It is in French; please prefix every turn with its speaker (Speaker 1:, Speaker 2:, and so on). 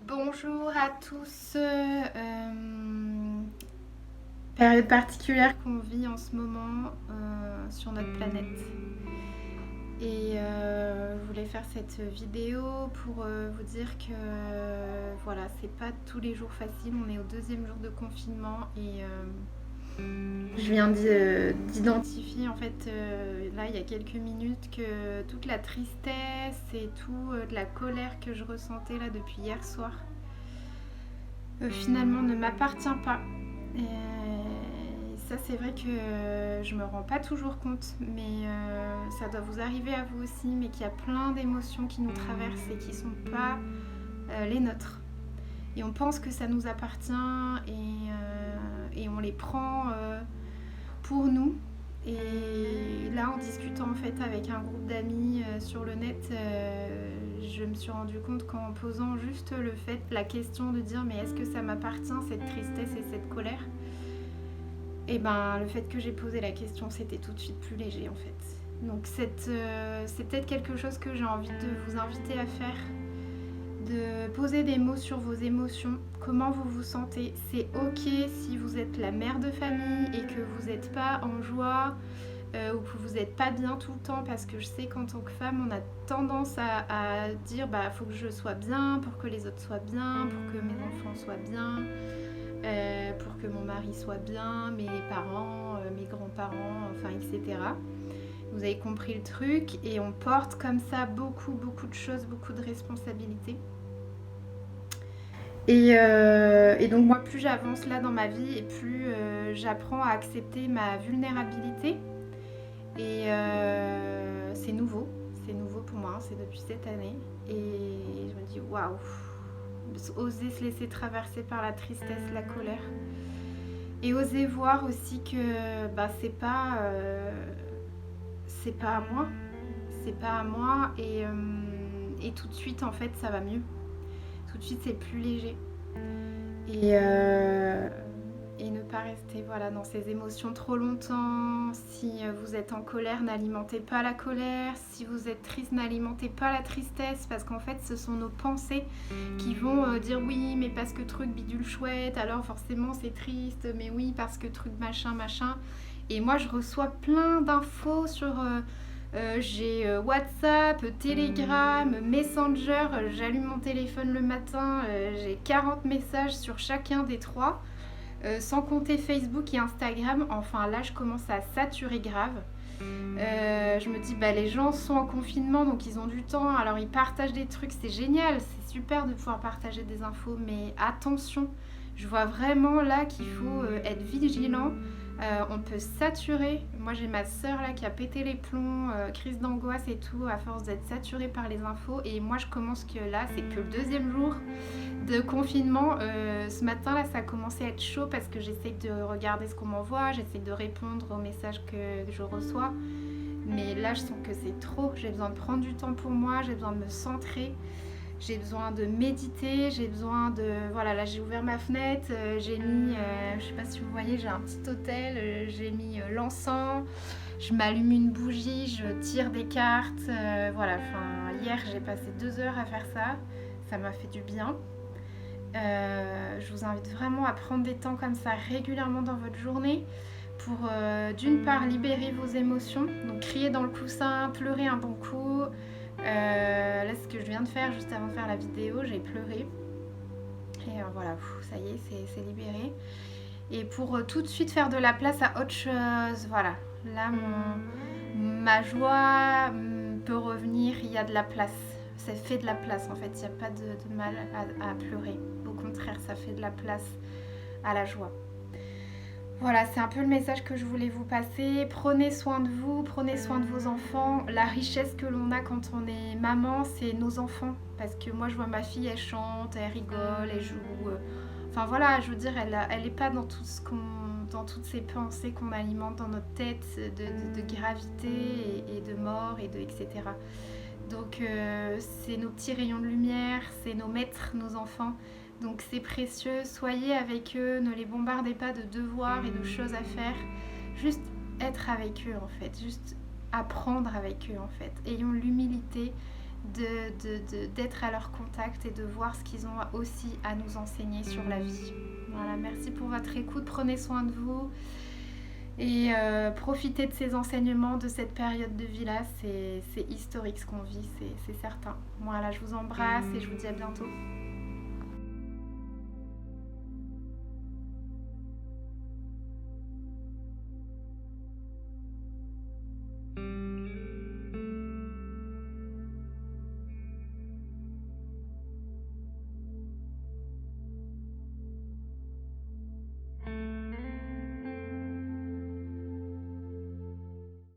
Speaker 1: Bonjour à tous, période particulière qu'on vit en ce moment sur notre planète. Et je voulais faire cette vidéo pour vous dire que voilà, c'est pas tous les jours facile. On est au 2e jour de confinement et je viens d'identifier en fait là il y a quelques minutes que toute la tristesse et tout de la colère que je ressentais là depuis hier soir finalement ne m'appartient pas. Et ça c'est vrai que je me rends pas toujours compte, mais ça doit vous arriver à vous aussi, mais qu'il y a plein d'émotions qui nous traversent et qui sont pas les nôtres. Et on pense que ça nous appartient et on les prend pour nous. Et là, en discutant en fait avec un groupe d'amis sur le net, je me suis rendu compte qu'en posant juste la question de dire mais est-ce que ça m'appartient cette tristesse et cette colère, et ben le fait que j'ai posé la question, c'était tout de suite plus léger en fait. Donc c'est peut-être quelque chose que j'ai envie de vous inviter à faire, de poser des mots sur vos émotions, comment vous vous sentez. C'est ok si vous êtes la mère de famille et que vous n'êtes pas en joie ou que vous n'êtes pas bien tout le temps, parce que je sais qu'en tant que femme on a tendance à dire bah faut que je sois bien pour que les autres soient bien, pour que mes enfants soient bien, pour que mon mari soit bien, mes parents, mes grands-parents, enfin etc. Vous avez compris le truc, et on porte comme ça beaucoup de choses, beaucoup de responsabilités. Et donc moi, plus j'avance là dans ma vie et plus j'apprends à accepter ma vulnérabilité. Et c'est nouveau pour moi, c'est depuis cette année. Et je me dis waouh, oser se laisser traverser par la tristesse, la colère. Et oser voir aussi que bah, c'est pas à moi. C'est pas à moi, et tout de suite en fait ça va mieux. Tout de suite c'est plus léger. Et ne pas rester voilà, dans ces émotions trop longtemps. Si vous êtes en colère, n'alimentez pas la colère. Si vous êtes triste, n'alimentez pas la tristesse, parce qu'en fait ce sont nos pensées qui vont dire oui mais parce que truc bidule chouette, alors forcément c'est triste, mais oui parce que truc machin. Et moi je reçois plein d'infos sur j'ai WhatsApp, Telegram, Messenger, j'allume mon téléphone le matin, j'ai 40 messages sur chacun des 3, sans compter Facebook et Instagram. Enfin là je commence à saturer grave. Je me dis bah les gens sont en confinement donc ils ont du temps, alors ils partagent des trucs, c'est génial, c'est super de pouvoir partager des infos, mais attention, je vois vraiment là qu'il faut être vigilant. On peut saturer. Moi j'ai ma soeur là qui a pété les plombs, crise d'angoisse et tout à force d'être saturée par les infos. Et moi je commence que là, c'est que le 2e jour de confinement. Ce matin là ça a commencé à être chaud parce que j'essaie de regarder ce qu'on m'envoie, j'essaie de répondre aux messages que je reçois. Mais là je sens que c'est trop, j'ai besoin de prendre du temps pour moi, j'ai besoin de me centrer. J'ai besoin de méditer, j'ai besoin de... Voilà, là j'ai ouvert ma fenêtre, j'ai mis, je sais pas si vous voyez, j'ai un petit autel, j'ai mis l'encens, je m'allume une bougie, je tire des cartes, voilà, enfin hier j'ai passé 2 heures à faire ça, ça m'a fait du bien. Je vous invite vraiment à prendre des temps comme ça régulièrement dans votre journée pour d'une part libérer vos émotions, donc crier dans le coussin, pleurer un bon coup. Là ce que je viens de faire juste avant de faire la vidéo, j'ai pleuré et voilà, ça y est, c'est libéré. Et pour tout de suite faire de la place à autre chose, voilà, là ma joie peut revenir, il y a de la place, ça fait de la place en fait, il n'y a pas de mal à pleurer, au contraire ça fait de la place à la joie. Voilà, c'est un peu le message que je voulais vous passer. Prenez soin de vous, prenez soin de vos enfants. La richesse que l'on a quand on est maman, c'est nos enfants. Parce que moi, je vois ma fille, elle chante, elle rigole, elle joue. Enfin voilà, je veux dire, elle n'est pas dans tout dans toutes ces pensées qu'on alimente dans notre tête de gravité et de mort et de etc. Donc c'est nos petits rayons de lumière, c'est nos maîtres, nos enfants. Donc c'est précieux, soyez avec eux, ne les bombardez pas de devoirs et de choses à faire. Juste être avec eux en fait, juste apprendre avec eux en fait. Ayons l'humilité d'être à leur contact et de voir ce qu'ils ont aussi à nous enseigner sur la vie. Voilà, merci pour votre écoute, prenez soin de vous et profitez de ces enseignements, de cette période de vie-là, c'est historique ce qu'on vit, c'est certain. Voilà, je vous embrasse et je vous dis à bientôt.